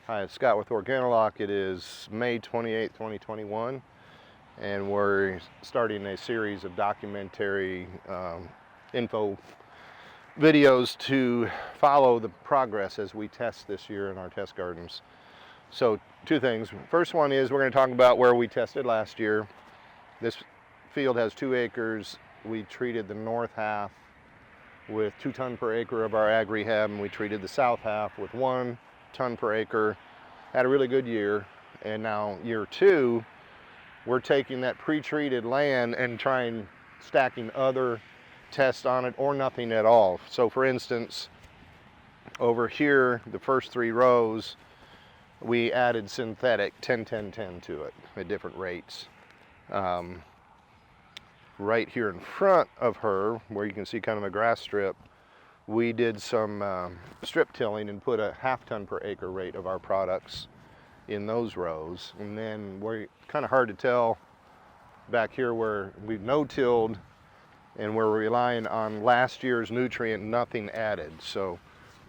Hi, it's Scott with OrganiLock. It is May 28, 2021, and we're starting a series of documentary info videos to follow the progress as we test this year in our test gardens. So, two things. First one is we're going to talk about where we tested last year. This field has 2 acres. We treated the north half with 2 tons per acre of our AgRehab, and we treated the south half with 1 ton per acre. Had a really good year, and now year 2 we're taking that pre-treated land and stacking other tests on it or nothing at all. So for instance, over here, the first 3 rows, we added synthetic 10-10-10 to it at different rates. Right here in front of her, where you can see kind of a grass strip, we did some strip tilling and put a 1/2 ton per acre rate of our products in those rows. And then we're kind of hard to tell back here where we've no-tilled and we're relying on last year's nutrient, nothing added. So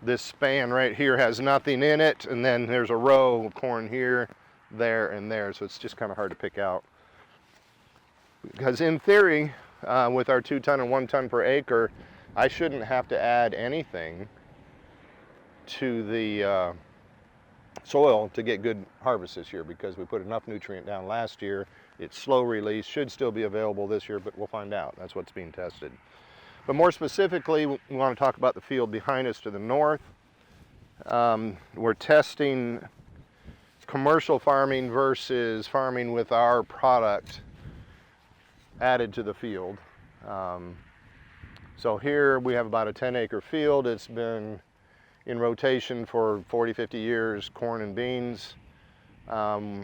this span right here has nothing in it, and then there's a row of corn here, there, and there. So it's just kind of hard to pick out. Because in theory, with our 2 ton and 1 ton per acre, I shouldn't have to add anything to the soil to get good harvest this year, because we put enough nutrient down last year. It's slow release, should still be available this year, but we'll find out. That's what's being tested. But more specifically, we want to talk about the field behind us to the north. We're testing commercial farming versus farming with our product added to the field. So here we have about a 10-acre field. It's been in rotation for 40-50 years, corn and beans.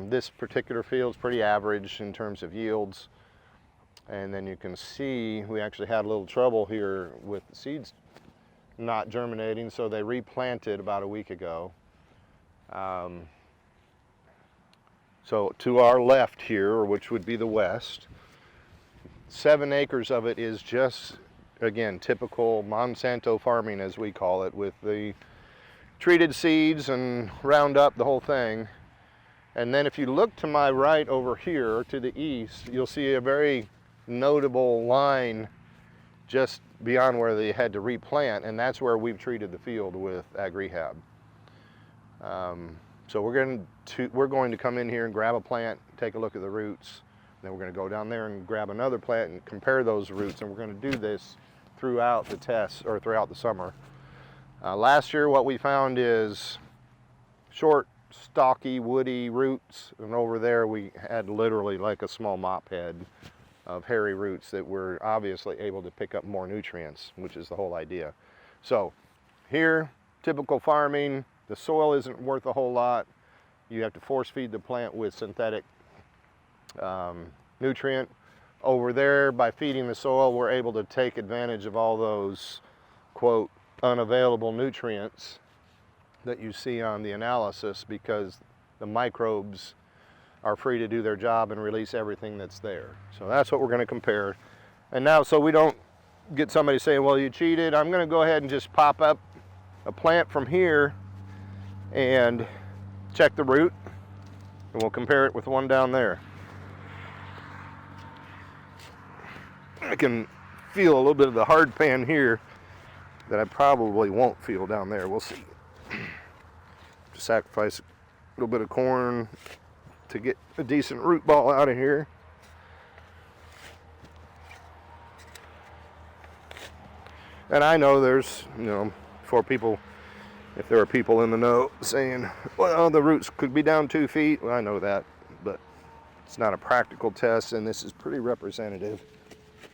This particular field is pretty average in terms of yields. And then you can see we actually had a little trouble here with the seeds not germinating, so they replanted about a week ago. So to our left here, which would be the west, 7 acres of it is just, again, typical Monsanto farming, as we call it, with the treated seeds and Roundup, the whole thing. And then if you look to my right over here to the east, you'll see a very notable line just beyond where they had to replant, and that's where we've treated the field with AgRehab. So we're going to come in here and grab a plant, take a look at the roots. Then we're going to go down there and grab another plant and compare those roots, and we're going to do this throughout the tests, or throughout the summer. Last year what we found is short, stocky, woody roots, and over there we had literally like a small mop head of hairy roots that were obviously able to pick up more nutrients, which is the whole idea. So here, typical farming, the soil isn't worth a whole lot. You have to force feed the plant with synthetic nutrient. Over there, by feeding the soil, we're able to take advantage of all those, quote, unavailable nutrients that you see on the analysis, because the microbes are free to do their job and release everything that's there. So that's what we're going to compare. And now, so we don't get somebody saying, well, you cheated, I'm going to go ahead and just pop up a plant from here and check the root, and we'll compare it with one down there. I can feel a little bit of the hard pan here that I probably won't feel down there. We'll see. Just sacrifice a little bit of corn to get a decent root ball out of here. And I know there's, if there are people in the know saying, well, the roots could be down 2 feet. Well, I know that, but it's not a practical test, and this is pretty representative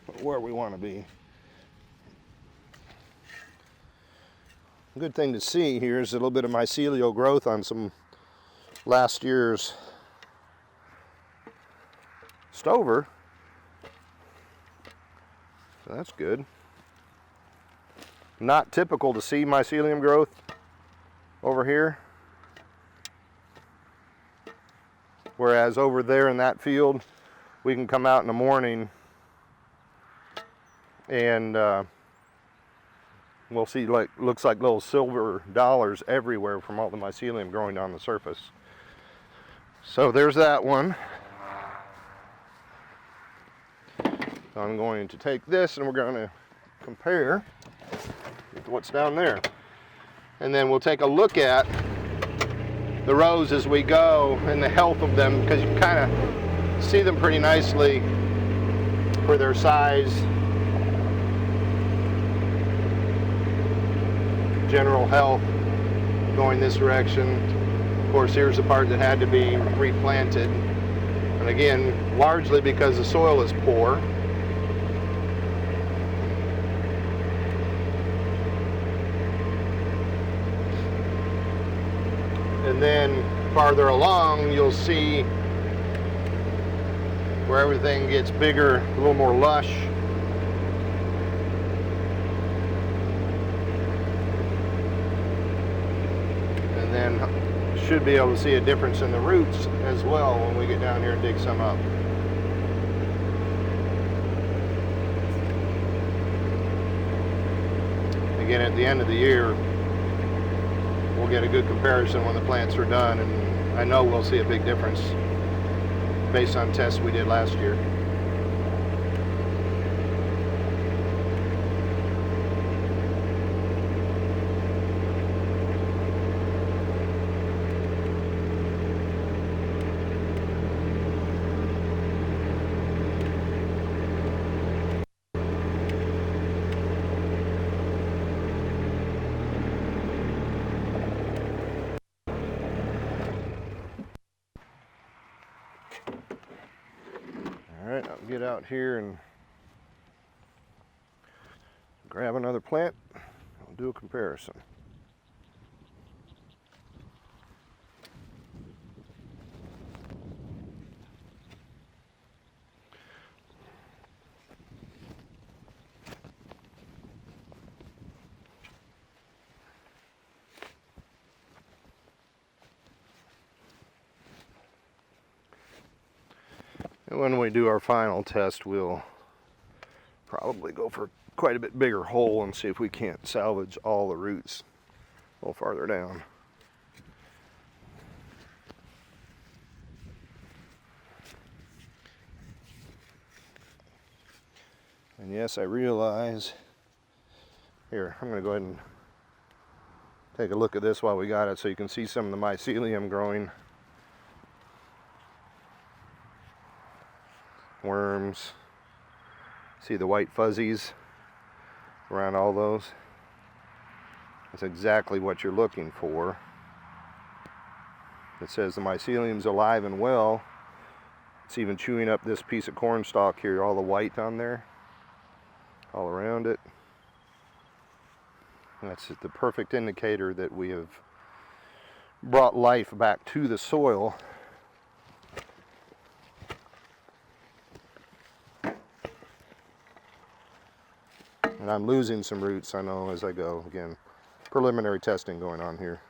of where we want to be. A good thing to see here is a little bit of mycelial growth on some last year's stover. So that's good. Not typical to see mycelium growth over here. Whereas over there in that field, we can come out in the morning and we'll see, like, looks like little silver dollars everywhere from all the mycelium growing on the surface. So there's that one. So I'm going to take this and we're going to compare with what's down there. And then we'll take a look at the rows as we go and the health of them, because you can kind of see them pretty nicely for their size, general health going this direction. Of course, here's the part that had to be replanted, and again, largely because the soil is poor. And then farther along, you'll see where everything gets bigger, a little more lush. And then should be able to see a difference in the roots as well when we get down here and dig some up. Again, at the end of the year, we'll get a good comparison when the plants are done, and I know we'll see a big difference based on tests we did last year. All right, I'll get out here and grab another plant. I'll do a comparison. And when we do our final test, we'll probably go for quite a bit bigger hole and see if we can't salvage all the roots a little farther down. And yes, I realize, here, I'm going to go ahead and take a look at this while we got it so you can see some of the mycelium growing. Worms. See the white fuzzies around all those? That's exactly what you're looking for. It says the mycelium's alive and well. It's even chewing up this piece of corn stalk here, all the white on there, all around it. That's the perfect indicator that we have brought life back to the soil. And I'm losing some roots, I know, as I go. Again, preliminary testing going on here.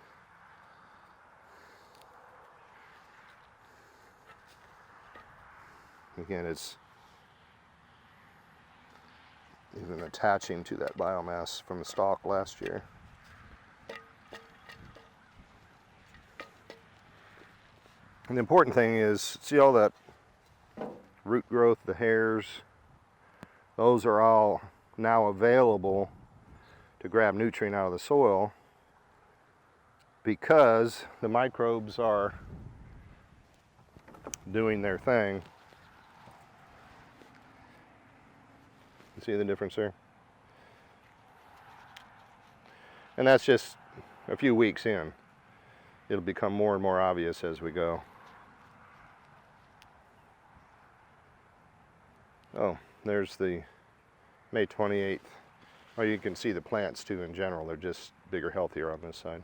Again, it's even attaching to that biomass from the stalk last year. And the important thing is, see all that root growth, the hairs, those are all now available to grab nutrient out of the soil because the microbes are doing their thing. You see the difference there? And that's just a few weeks in. It'll become more and more obvious as we go. Oh, there's the May 28th. Oh, you can see the plants too in general. They're just bigger, healthier on this side.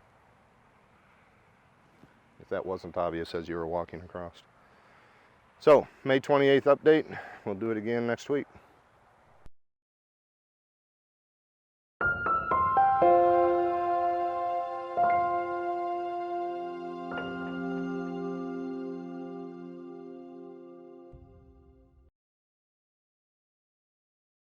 If that wasn't obvious as you were walking across. So, May 28th update. We'll do it again next week.